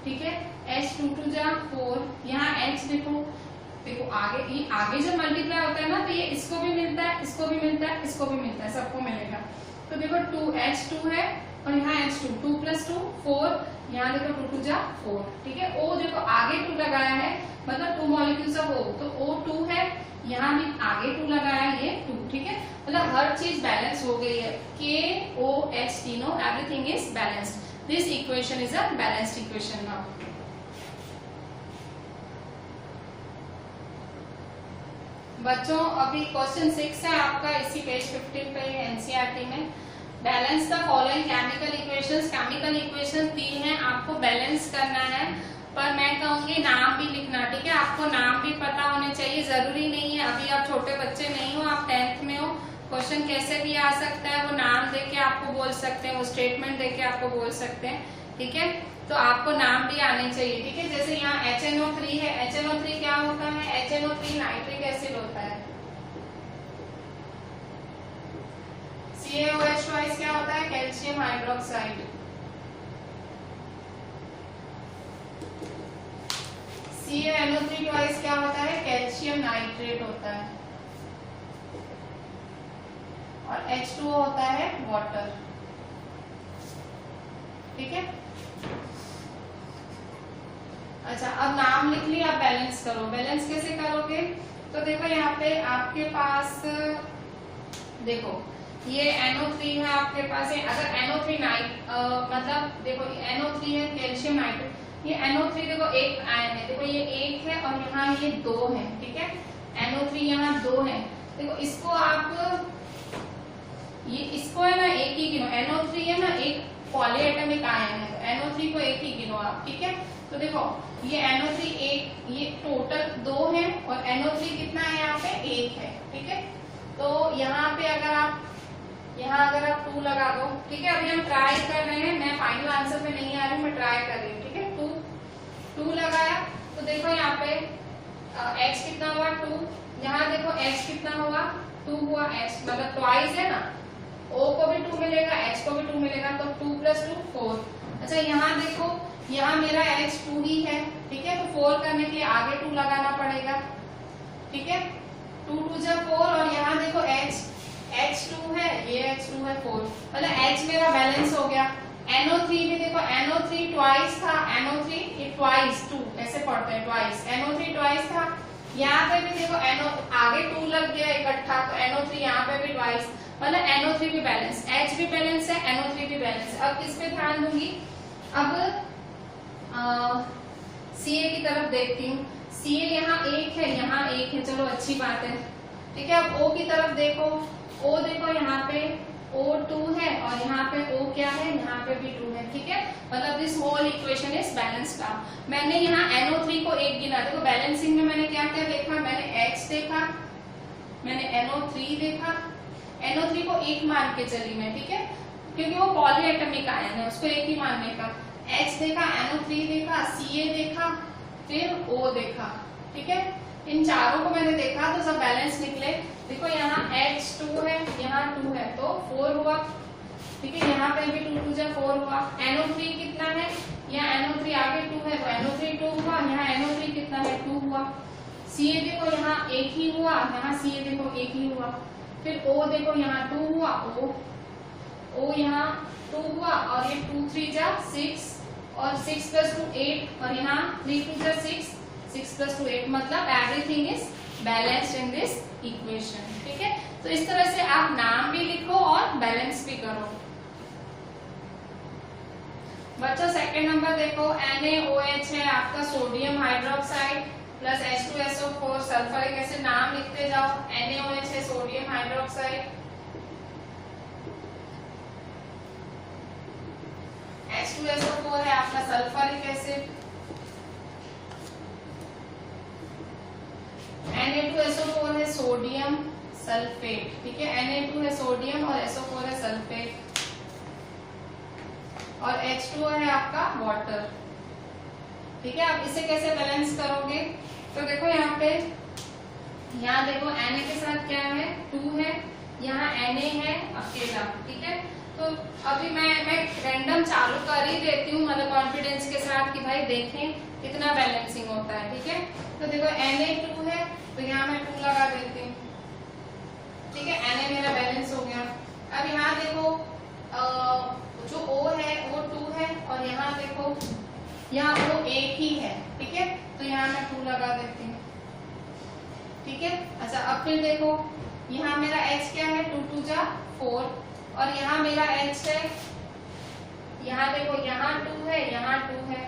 ठीक है। H 2 2 जा 4, यहाँ H देखो आगे, ये आगे जो मल्टीप्लाई होता है ना, तो ये इसको भी मिलता है, इसको भी मिलता है, इसको भी मिलता है, सबको मिलेगा। तो देखो 2 H2 है और यहाँ H2, 2 + 2 4, यहाँ देखो 2 2 जा 4, ठीक है। O देखो आगे 2 लगाया है, मतलब 2 मॉलिक्यूल्स ऑफ O, तो O 2 है, यहाँ भी आगे 2 लगाया है, ये 2, ठीक है। मतलब हर चीज बैलेंस हो गई है। K O H तीनों, everything is balanced. This equation is a balanced equation now. बच्चों अभी क्वेश्चन 6 है आपका, इसी पेज 15 पे एनसीईआरटी में। Balance the following chemical equations. Chemical equations दी हैं, आपको बैलेंस करना है, पर मैं कहूंगी नाम भी लिखना, ठीक है। आपको नाम भी पता होने चाहिए, जरूरी नहीं है अभी आप छोटे बच्चे नहीं हो, आप 10th में हो, क्वेश्चन कैसे भी आ सकता है, वो नाम देके आपको बोल सकते हैं, वो स्टेटमेंट देके आपको बोल सकते हैं, ठीक है। तो आपको नाम भी आने चाहिए, ठीक है। जैसे यहाँ HNO3 है, HNO3 क्या होता है, HNO3 नाइट्रिक एसिड होता है। CaOH ट्वाइस क्या होता है, कैल्शियम हाइड्रोक्साइड। CaNO3 ट्वाइस क्या होता है, कैल्शियम नाइट्रेट होता है। और H2O होता है वाटर, ठीक है। अच्छा अब नाम लिख लिया, अब बैलेंस करो। बैलेंस कैसे करोगे, तो देखो यहाँ पे आपके पास देखो ये NO3 है आपके पास है, अगर NO3 मतलब देखो NO3 है कैल्शियम नाइट्रेट, ये NO3 देखो एक आयन है, देखो ये एक है और यहाँ ये 2 है, ठीक है। NO3 यहाँ 2 है, देखो इसको आप ये इसको है ना एक ही गिनो, NO3 है ना एक पॉलीएटॉमिक आयन है, तो NO3 को एक ही गिनो आप, ठीक है। तो देखो ये NO3 एक, ये टोटल 2 है और NO3 कितना है यहाँ पे 1 है, ठीक है। तो यहाँ पे अगर आप 2 लगा दो, ठीक है। अभी हम ट्राई कर रहे हैं, मैं फाइनल आंसर पे नहीं आ रही हूँ, मैं ट्राई कर रही हूँ, ठीक है। 2 लगाया तो देखो यहाँ पे H कितना हुआ 2, यहाँ देखो H कितना हुआ 2 हुआ, H मतलब ट्वाइस है ना, O को भी 2 मिलेगा, H को भी 2 मिलेगा, तो 2 + 2 4। अच्छा यहाँ देखो, यहाँ मेरा H 2 ही है, ठीक है। तो 4 करने के लिए आगे 2 लगाना पड़ेगा, ठीक है। 2 2 जा 4 और यहाँ देखो H2 है, ये H2 है 4, मतलब H मेरा बैलेंस हो गया। NO3 भी देखो, NO3 ट्वाइस था, NO3 ये ट्वाइस 2 ऐसे पढ़ते हैं, ट्वाइस NO3 ट्वाइस था। यहाँ पे भी देखो आगे 2 लग गया इकट्ठा, तो NO3 यहाँ पे भी ट्वाइस, मतलब NO3 भी बैलेंस, H भी बैलेंस है, NO3 भी बैलेंस है। अब किस पे ध्यान दूंगी, अब Ca की तरफ देखती हूँ। Ca यहाँ 1 है, यहाँ 1 है, चलो अच्छी बात है, ठीक है। अब O की तरफ देखो, O देखो यहाँ पे O2 है और यहाँ पे O क्या है, यहाँ पे भी 2 है, ठीक है। मतलब this whole equation is balanced now. मैंने यहाँ NO3 को 1 गिना, देखो बैलेंसिंग में मैंने क्या क्या देखा, मैंने H देखा, मैंने NO3 देखा, NO3 को 1 मान के चली मैं, ठीक है, क्योंकि वो पॉलीएटॉमिक आयन है, उसको 1 ही मानने का। H देखा, NO3 देखा, Ca देखा, फिर O देखा, ठीक है। इन चारों को मैंने देखा तो सब बैलेंस निकले। देखो यहाँ H2 है, यहाँ 2 है, तो 4 हुआ, ठीक है। यहाँ पे भी 2 2 जा 4 हुआ। NO3 कितना है, यहाँ NO3 आगे 2 है, तो NO3 2 हुआ, यहाँ NO3 कितना है 2 हुआ। Ca देखो यहाँ 1 ही हुआ, यहाँ Ca देखो 1 ही हुआ, फिर O देखो यहाँ 2 हुआ, O यहाँ 2 हुआ, और ये 2 3 जा 6 और 6 + 2 8 और यहाँ 3 2 जा 6 + 2 8, मतलब everything is balanced in this equation, ठीक है। तो इस तरह से आप नाम भी लिखो और बैलेंस भी करो। बच्चों सेकंड नंबर देखो, NaOH है आपका sodium hydroxide plus H2SO4 sulphuric acid, नाम लिखते जाओ। NaOH है सोडियम हाइड्रोक्साइड, H2SO4 है आपका सल्फ्यूरिक एसिड, Na2SO4 है सोडियम, सल्फेट, ठीक है। Na2 है सोडियम और SO4 है सल्फेट और H2O है आपका वाटर, ठीक है। अब इसे कैसे बैलेंस करोगे? तो देखो यहाँ पे, यहाँ देखो Na के साथ क्या है 2 है, यहाँ Na है अकेला, ठीक है। तो अभी मैं रैंडम चालू कर ही देती हूँ, मतलब कॉन्फिडेंस के साथ कि भाई देखें कितना बैलेंसिंग होता है, ठीक है। तो देखो Na2 है तो यहाँ मैं 2 लगा देती हूँ, ठीक है। Na मेरा बैलेंस हो गया। अब यहाँ देखो जो O है वो 2 है और यहाँ देखो यहाँ वो एक ही है, ठीक है। तो यहाँ मैं 2 लगा देती हूँ, ठीक है। अच्छा अब फिर देखो यहाँ मेरा H क्या है 2 2 जा 4 और यहाँ मेरा H है, यहाँ देखो यहाँ 2 है यहाँ 2 है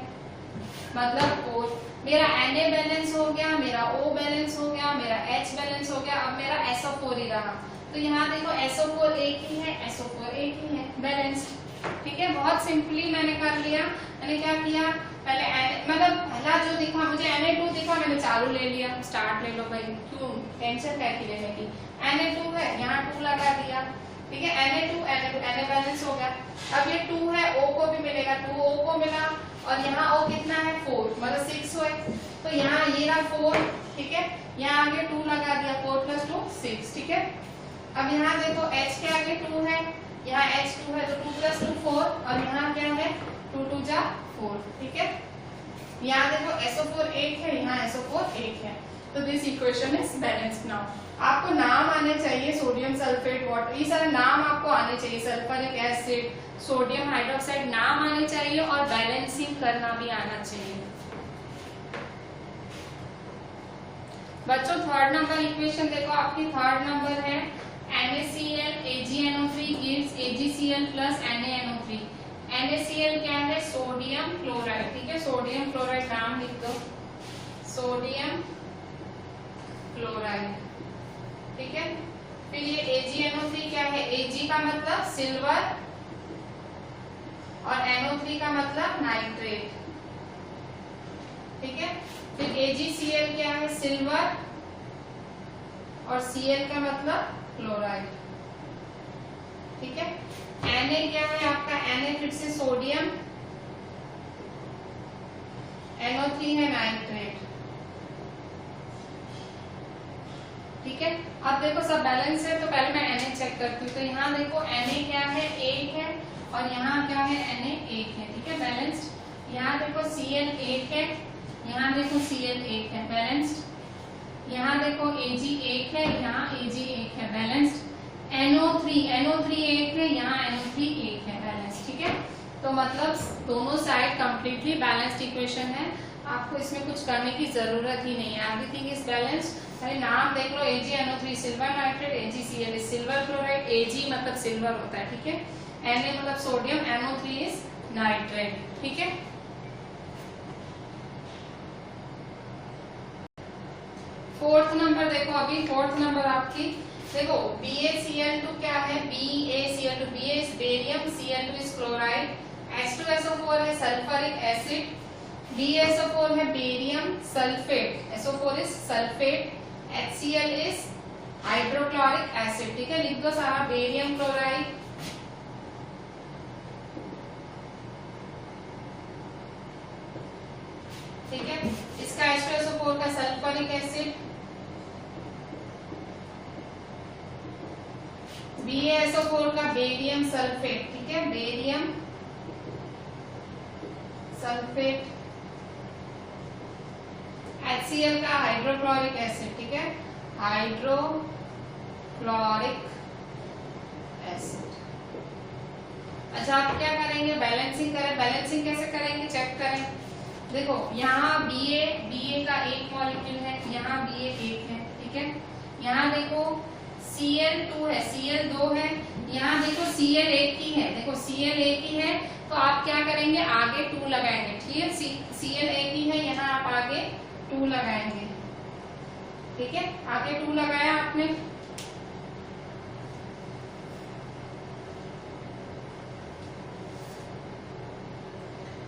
मतलब 4। मेरा Na बैलेंस हो गया, मेरा O बैलेंस हो गया, मेरा H बैलेंस हो गया, अब मेरा SO4 ही रहा। तो यहाँ देखो SO4 एक ही है, SO4 एक ही है, बैलेंस, ठीक है। बहुत सिंपली मैंने कर लिया। मैंने क्या किया, पहले मतलब पहला जो दिखा मुझे Na2 दिखा, मैंने चालू ले लिया, स्टार्ट ले लो भाई, क्यों टेंशन क्या की लेने की। Na2 है यहाँ 2 लगा दिया, ठीक है। Na2 Na बैलेंस हो गया। अब ये 2 है O को भी मिलेगा, 2 O को मिला और यहाँ O कितना है 4 मतलब 6 है। तो यहाँ ये रहा 4, ठीक है। यहाँ आगे 2 लगा दिया, 4 + 2 6, ठीक है। अब यहाँ देखो H के आगे 2 है, यहाँ H2 है तो 2 + 2 4 और यहाँ क्या है 2 2 जा 4, ठीक है। यहाँ देखो SO4 एक है, यहाँ SO4 एक है। तो this equation is balanced now. आपको नाम आने चाहिए, सोडियम सल्फेट वाटर, ये सारे नाम आपको आने चाहिए, सल्फ्यूरिक एसिड, सोडियम हाइड्रोक्साइड नाम आने चाहिए और बैलेंसिंग करना भी आना चाहिए। बच्चों थर्ड नंबर इक्वेशन देखो, आपकी थर्ड नंबर है NaCl AgNO3 gives AgCl plus NaNO3। NaCl क्या है सोडियम क्लोराइड, ठीक है। सोडियम क्लोराइड नाम लिख दो, सोडियम क्लोराइड, ठीक है। फिर ये AgNO3 क्या है, Ag का मतलब सिल्वर और NO3 का मतलब नाइट्रेट, ठीक है। फिर AgCl क्या है सिल्वर और Cl का मतलब क्लोराइड, ठीक है। Na क्या है आपका, Na फिर से सोडियम, NO3 है नाइट्रेट, ठीक है। अब देखो सब बैलेंस है तो पहले मैं Na चेक करती हूँ। तो यहाँ देखो Na क्या है 1 है और यहाँ क्या है Na 1 है, ठीक है, बैलेंस्ड। यहाँ देखो Cl 1 है, यहाँ देखो Cl 1 है, बैलेंस्ड। यहाँ देखो Ag 1 है, यहाँ Ag 1 है, बैलेंस्ड। NO3 1 है, यहाँ NO3 1 है, बैलेंस, ठीक है। तो मतलब दोनों साइड कंप्लीटली बैलेंस्ड इक्वेशन है, आपको इसमें कुछ करने की जरूरत ही नहीं है, एवरीथिंग इज बैलेंस्ड। भाई नाम देख लो, AgNO3 silver nitrate, AgCl is silver chloride, Ag मतलब सिल्वर होता है, ठीक है। Na मतलब सोडियम, NO3 इज नाइट्रेट, ठीक है। फोर्थ नंबर देखो, अभी फोर्थ नंबर आपकी देखो BaCl2 क्या है, BaCl2, Ba is barium, Cl2 is chloride, H2SO4 है सल्फ्यूरिक एसिड, BaSO4 है barium sulphate, SO4 is sulphate, HCl is hydrochloric acid, ठीक है। लिख दो सारा, बेरियम क्लोराइड, ठीक है। इसका H2SO4 का सल्फ्यूरिक एसिड, BaSO4 का बेरियम सल्फेट, ठीक है, बेरियम सल्फेट, HCl का हाइड्रोक्लोरिक एसिड, ठीक है, हाइड्रोक्लोरिक एसिड। अच्छा आप क्या करेंगे, बैलेंसिंग करें। बैलेंसिंग कैसे करेंगे चेक करें। देखो यहाँ Ba का एक मॉलिक्यूल है, यहाँ Ba एक है, ठीक है। यहाँ देखो Cl2 है, Cl 2 है, यहाँ देखो Cl एक ही है, देखो Cl एक ही है, तो आप क्या करेंगे आगे 2 लगाएंगे, ठीक है। Cl एक ही है, यहाँ आप आगे 2 लगाएंगे, ठीक है। आगे 2 लगाया आपने,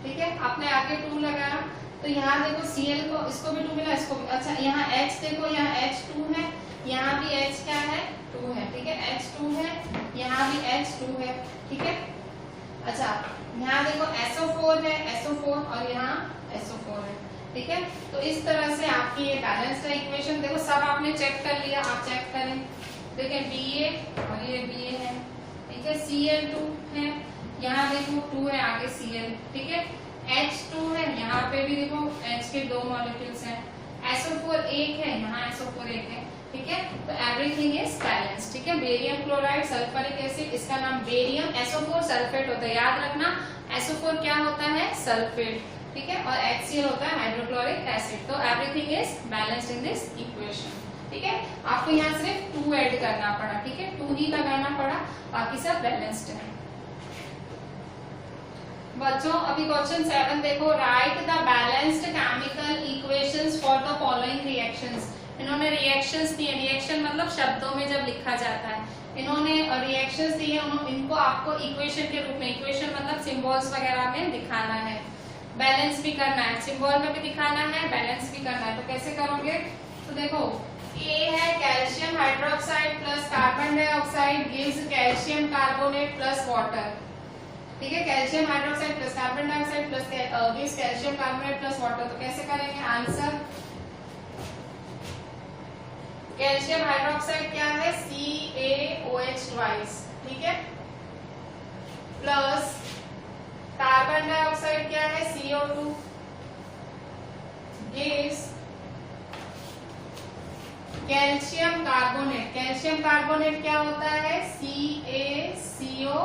ठीक है, आपने आगे 2 लगाया। तो यहाँ देखो Cl को, इसको भी 2 मिला, इसको भी। अच्छा यहाँ H देखो, यहाँ H2 है, यहाँ भी H क्या है 2 है, ठीक है, H2 है, यहाँ भी H2 है, ठीक है। अच्छा यहाँ देखो SO4 है, SO4 और यहाँ SO4 है, ठीक है। तो इस तरह से आपकी ये बैलेंस्ड है इक्वेशन। देखो सब आपने चेक कर लिया, आप चेक करें, देखिए Ba और ये Ba है, ठीक है, Cl2 है, यहाँ देखो 2 है आगे Cl, ठीक है, H2 है, यहाँ पे भी देखो H के 2 मॉलिक्यूल्स हैं, SO4 1 है, यहाँ SO4 1 है, ठीक है। तो एवरीथिंग इज बैलेंस, ठीक है। बेरियम क्लोराइड सल्फ्यूरिक एसिड, इसका नाम बेरियम SO4 सल्फेट होता है, याद रखना SO4 क्या होता है सल्फेट, ठीक है, और HCl होता है हाइड्रोक्लोरिक एसिड। तो everything is balanced in this equation, ठीक है। आपको यहाँ सिर्फ 2 ऐड करना पड़ा, ठीक है, 2 ही लगाना पड़ा, बाकी सब बैलेंस्ड है। बच्चों अभी क्वेश्चन 7 देखो, right the balanced chemical equations for the following reactions. इन्होंने रिएक्शंस दिए, रिएक्शन मतलब शब्दों में जब लिखा जाता है, इन्होंने रिएक्शंस दिए, इनको आपको इक्वेशन के रूप में, इक्वेशन मतलब सिंबल्स वगैरह में दिखाना है, बैलेंस भी करना है, सिंबल में भी दिखाना है, बैलेंस भी करना है। तो कैसे करोगे, तो देखो A है calcium hydroxide plus carbon dioxide gives calcium carbonate plus water, ठीक है, calcium hydroxide plus carbon dioxide plus gives calcium carbonate plus water. तो कैसे करेंगे आंसर, कैल्शियम हाइड्रोक्साइड क्या है CaOH ट्वाइस, ठीक है, प्लस कार्बन डाइऑक्साइड क्या है CO2 gives calcium carbonate, calcium carbonate क्या होता है CaCO3,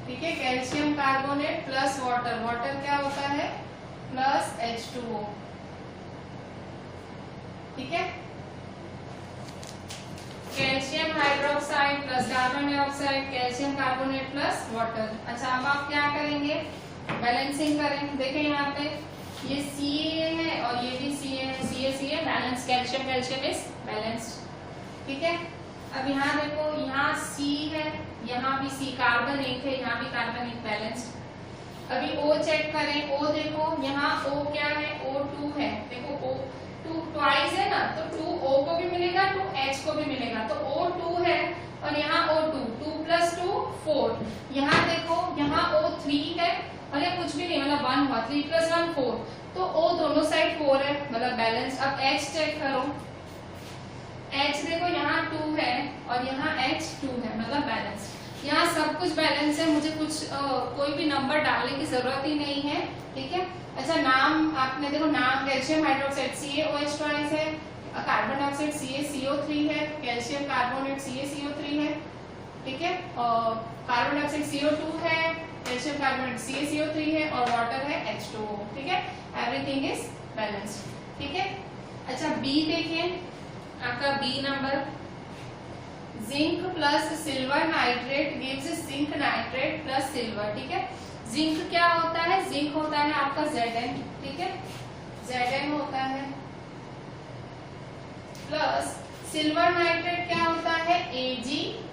ठीक है, calcium carbonate plus water, water क्या होता है प्लस H2O, ठीक है, calcium hydroxide plus carbon dioxide calcium carbonate plus water. अच्छा अब आप क्या करेंगे, बैलेंसिंग करेंगे। देखें यहाँ पे ये Ca है और ये भी Ca है, Ca balance, calcium calcium is balanced, ठीक है। अब यहाँ देखो यहाँ C है, यहाँ भी C, कार्बन 1 है, यहाँ भी कार्बन 1 बैलेंस्ड। अभी O चेक करें, O देखो यहाँ O क्या है O2 है, देखो O 2 ट्वाइस है ना, तो 2 O को भी मिलेगा 2 H को भी मिलेगा, तो O2 है और यहाँ O2, 2 + 2 4, यहाँ देखो यहाँ O3 है और ये कुछ भी नहीं, मतलब 1 हुआ, 3 + 1 4, तो O दोनों साइड 4 है, मतलब बैलेंस। अब H चेक करो, H देखो यहाँ 2 है और यहाँ H2 है, मतलब बैलेंस। यहाँ सब कुछ बैलेंस है, मुझे कुछ कोई भी नंबर डालने की जरूरत ही नहीं है, ठीक है। अच्छा नाम आपने देखो, नाम कैल्शियम हाइड्रोक्साइड CaOH ट्वाइस है, कार्बन डाइऑक्साइड CaCO3 है, कैल्शियम कार्बोनेट CaCO3 है, ठीक है, और कार्बन डाइऑक्साइड CO2 है, कैल्शियम कार्बोनेट CaCO3 है और वाटर है H2O, ठीक है, एवरीथिंग इज बैलेंस्ड, ठीक है। अच्छा B देखिए, आपका B number, zinc plus silver nitrate gives zinc nitrate plus silver, ठीक है। जिंक क्या होता है, जिंक होता है आपका Zn, ठीक है, Zn होता है, प्लस सिल्वर नाइट्रेट क्या होता है AgNO3।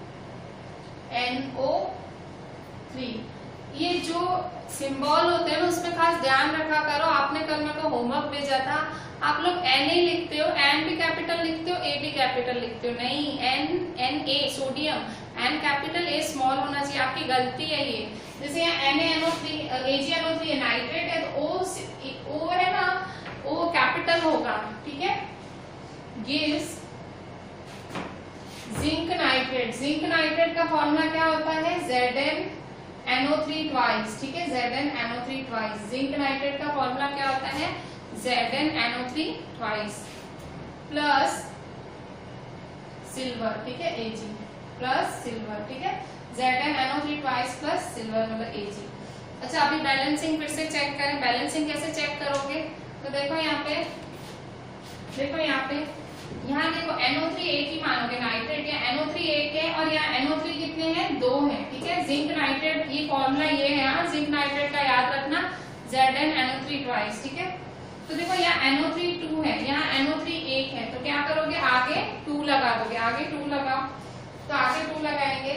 ये जो सिंबल होते हैं ना उसमें खास ध्यान रखा करो, आपने कल मेरे को होमवर्क भेजा था, आप लोग Na लिखते हो, N भी कैपिटल लिखते हो, A भी कैपिटल लिखते हो, नहीं Na sodium, N capital A small होना चाहिए, आपकी गलती है ये। जैसे यहाँ NaNO3 AgNO3 नाइट्रेट है तो O है ना, O कैपिटल होगा, ठीक है। Gives zinc nitrate, zinc nitrate का फॉर्मूला क्या होता है ZnNO3 ट्वाइस, ठीक है, ZnNO3 ट्वाइस। जिंक नाइट्रेट का फॉर्मूला क्या होता है ZnNO3 ट्वाइस प्लस सिल्वर, ठीक है, Ag प्लस सिल्वर, ठीक है, ZnNO3 ट्वाइस प्लस सिल्वर मतलब Ag। अच्छा अभी बैलेंसिंग फिर से चेक करें, बैलेंसिंग कैसे चेक करोगे, तो देखो यहाँ पे, देखो यहाँ पे, यहाँ देखो NO3 एक ही मानोगे, नाइट्रेट या NO3 एक है और यहाँ NO3 कितने हैं 2 हैं, ठीक है। जिंक नाइट्रेट ये फॉर्मूला ये है, यहाँ जिंक नाइट्रेट का याद रखना ZnNO3 ट्वाइस, ठीक है। तो देखो यहाँ NO3 2 है, यहाँ NO3 1 है, तो क्या करोगे आगे 2 लगा दोगे, आगे 2 लगाओ, तो आगे 2 लगाएंगे,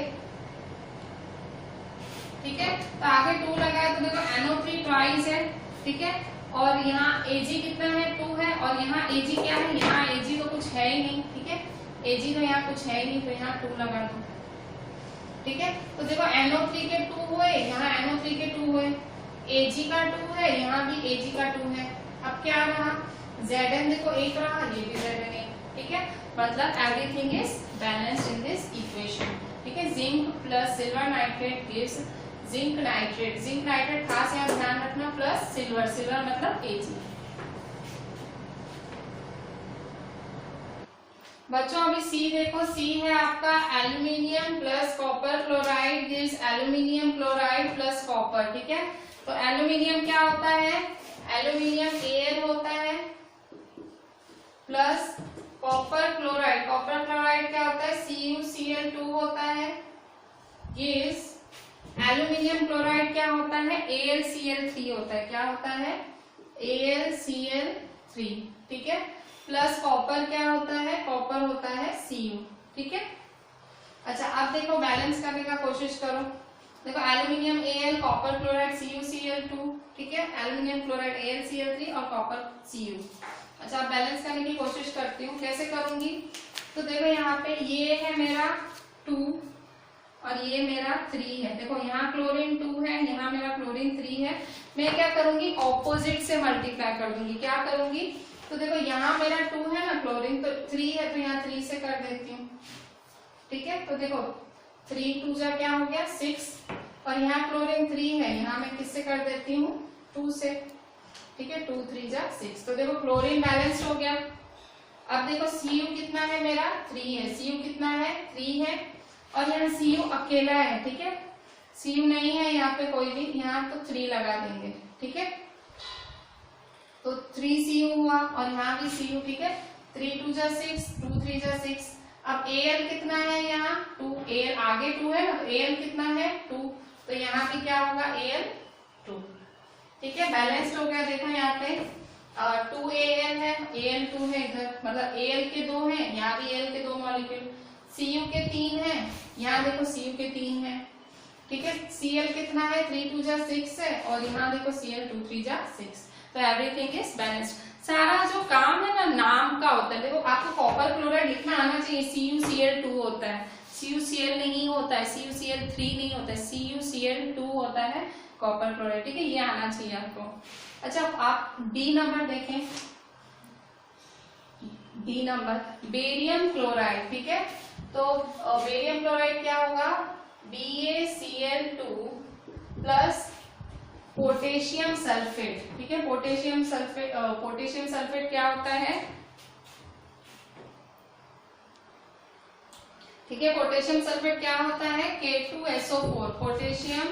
ठीक है, तो आगे 2 लगाए तो देखो NO3 ट्वाइस है, ठीक है, और यहाँ Ag कितना है 2 है, और यहाँ Ag क्या है, यहाँ Ag तो कुछ है ही नहीं, ठीक है, Ag तो यहाँ कुछ है ही नहीं, तो यहाँ 2 लगा दो, ठीक है। तो देखो NO3 के 2 हुए, यहाँ NO3 के 2 हुए, Ag का 2 है, यहाँ भी Ag का 2 है। अब क्या रहा, Zn देखो 1 रहा, ये भी Zn 1, ठीक है, मतलब everything is balanced in this equation, ठीक है। Zinc plus silver nitrate gives zinc nitrate, zinc nitrate खास यहाँ ध्यान रखना, प्लस सिल्वर, सिल्वर मतलब Ag। बच्चों अभी C देखो, C है आपका aluminium plus copper chloride gives aluminium chloride plus copper, ठीक है। तो एल्यूमिनियम क्या होता है, एल्यूमिनियम Al होता है plus copper chloride, copper chloride क्या होता है CuCl2 होता है, गिव्स एल्यूमिनियम क्लोराइड क्या होता है AlCl3 होता है, क्या होता है AlCl3, ठीक है, प्लस कॉपर क्या होता है, कॉपर होता है Cu, ठीक है। अच्छा अब देखो बैलेंस करने का कोशिश करो, देखो aluminium Al, copper chloride CuCl2, ठीक है, एल्यूमिनियम क्लोराइड AlCl3 और कॉपर Cu। अच्छा अब बैलेंस करने की कोशिश करती हूँ, कैसे करूंगी, तो देखो यहाँ पे ये है मेरा 2 और ये मेरा 3 है, देखो यहाँ क्लोरीन 2 है, यहाँ मेरा क्लोरीन 3 है, मैं क्या करूंगी ऑपोजिट से मल्टीप्लाई कर दूंगी, क्या करूंगी, तो देखो यहाँ मेरा 2 है ना, क्लोरीन तो 3 है, तो यहाँ 3 से कर देती हूँ, ठीक है। तो देखो 3 2 जा क्या हो गया 6, और यहाँ क्लोरीन 3 है, यहाँ मैं किससे कर देती हूँ 2 से, ठीक है, 2 3 जा 6, तो देखो क्लोरीन बैलेंस हो गया। अब देखो Cu कितना है मेरा 3 है, Cu कितना है 3 है, और यहाँ Cu अकेला है, ठीक है, Cu नहीं है यहाँ पे कोई भी, यहाँ तो 3 लगा देंगे, ठीक है, तो 3 Cu हुआ, और यहाँ भी Cu, ठीक है, 3 2 जा 6, 2 3 जा 6। अब Al कितना है यहाँ 2, Al आगे 2 है ना, तो Al कितना है 2, तो यहाँ भी क्या होगा Al 2, ठीक है, बैलेंस्ड हो गया। देखो यहाँ पे 2 Al है, Al 2 है इधर, मतलब Al के 2 हैं, यहाँ भी Al के 2 मॉलिक्यूल, Cu के 3 है, यहाँ देखो Cu के 3 है, ठीक है, Cl कितना है 3 2 जा 6 है, और यहाँ देखो Cl 2 3 जा 6, तो एवरीथिंग इज बैलेंस्ड। सारा जो काम है ना नाम का होता है, देखो आपको कॉपर क्लोराइड लिखना आना चाहिए, CuCl2 होता है, CuCl नहीं होता है, CuCl3 नहीं होता है, CuCl2 होता है कॉपर क्लोराइड, ठीक है, ये आना चाहिए आपको। अच्छा आप डी नंबर देखें, डी नंबर बेरियम क्लोराइड, ठीक है, तो बेरियम क्लोराइड क्या होगा BaCl2 प्लस पोटेशियम सल्फेट, ठीक है, पोटेशियम सल्फेट क्या होता है, ठीक है, पोटेशियम सल्फेट क्या होता है K2SO4, पोटेशियम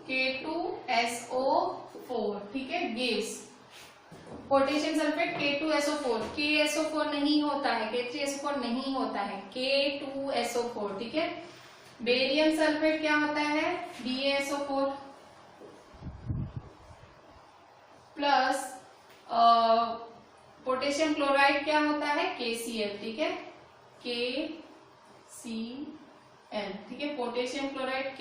K2SO4, ठीक है, gives potassium sulphate K2SO4, KSO4 नहीं होता है, K3SO4 नहीं होता है, K2SO4, ठीक है। बेरियम सल्फेट क्या होता है BaSO4 प्लस पोटेशियम क्लोराइड क्या होता है KCl, ठीक है, KCl, ठीक है, potassium chloride K,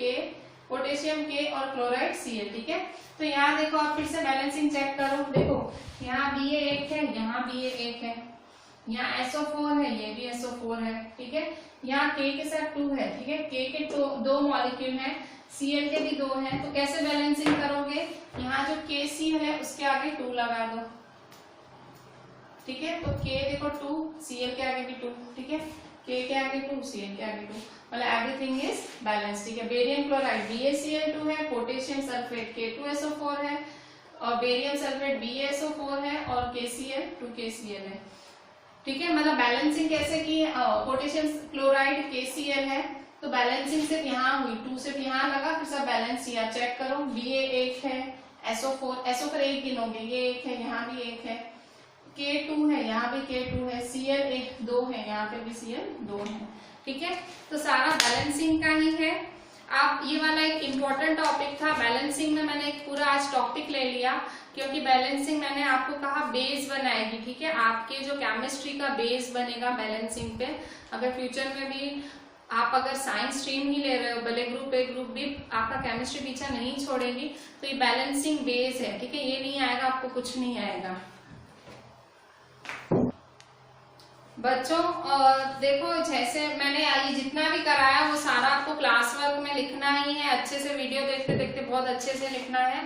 potassium K और क्लोराइड Cl, ठीक है। तो यहाँ देखो आप फिर से बैलेंसिंग चेक करो, देखो यहाँ Ba1 है, यहाँ Ba1 है, यहाँ SO4 है, ये भी SO4 है, ठीक है, यहाँ K के साथ 2 है, ठीक है, K के 2 मॉलिक्यूल हैं, Cl के भी 2 हैं, तो कैसे बैलेंसिंग करोगे, यहाँ जो Kc है उसके आगे 2 लगा दो, ठीक है, तो K देखो 2, Cl के आगे भी 2, ठीक है, K के आगे 2, Cl के आगे 2, मतलब एवरीथिंग इज बैलेंस, ठीक है। बेरियम क्लोराइड BaCl2 है, पोटेशियम सल्फेट K2SO4 है, और बेरियम सल्फेट BaSO4 है, और KCl 2KCl है, ठीक है, मतलब बैलेंसिंग कैसे की है, पोटेशियम क्लोराइड KCl है, तो बैलेंसिंग सिर्फ यहाँ हुई, 2 सिर्फ यहाँ लगा, फिर सब बैलेंस किया, चेक करो Ba1 है, SO4 1 गिनोगे, ये 1 है, यहाँ भी 1 है, K2 है, यहाँ भी K2 है, Cl 2 है, यहाँ पे भी Cl 2 है, ठीक है, तो सारा बैलेंसिंग का ही है। आप ये वाला एक इम्पोर्टेंट टॉपिक था, बैलेंसिंग में मैंने एक पूरा आज टॉपिक ले लिया, क्योंकि बैलेंसिंग मैंने आपको कहा बेस बनाएगी, ठीक है, आपके जो केमिस्ट्री का बेस बनेगा बैलेंसिंग पे, अगर फ्यूचर में भी आप अगर साइंस स्ट्रीम ही ले रहे हो, भले ग्रुप ए ग्रुप बी, आपका केमिस्ट्री पीछा नहीं छोड़ेगी, तो ये बैलेंसिंग बेस है, ठीक है। ये नहीं आएगा आपको, कुछ नहीं आएगा बच्चों। देखो जैसे मैंने ये जितना भी कराया वो सारा आपको क्लास वर्क में लिखना ही है, अच्छे से वीडियो देखते देखते बहुत अच्छे से लिखना है।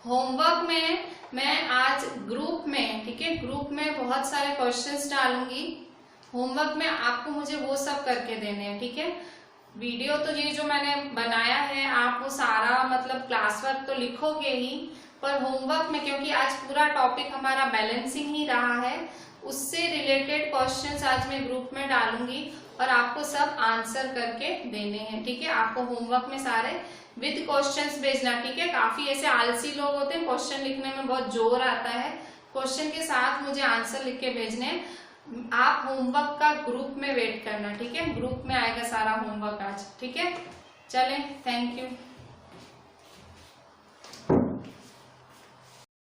होमवर्क में मैं आज ग्रुप में, ठीक है, ग्रुप में बहुत सारे क्वेश्चंस डालूंगी। होमवर्क में आपको मुझे वो सब करके देने हैं, ठीक है। वीडियो तो ये जो मैंने बनाया है आप वो सारा मतलब क्लास वर्क तो लिखोगे ही, पर होमवर्क में क्योंकि आज पूरा टॉपिक हमारा बैलेंसिंग ही रहा है, उससे रिलेटेड क्वेश्चंस आज मैं ग्रुप में डालूंगी और आपको सब आंसर करके देने हैं, ठीक है। आपको होमवर्क में सारे विद क्वेश्चंस भेजना, ठीक है। काफी ऐसे आलसी लोग होते हैं, क्वेश्चन लिखने में बहुत जोर आता है, क्वेश्चन के साथ मुझे आंसर लिख के भेजने। आप होमवर्क का ग्रुप में वेट करना, ठीक है। ग्रुप में आएगा सारा होमवर्क आज, ठीक है। चलें, थैंक यू।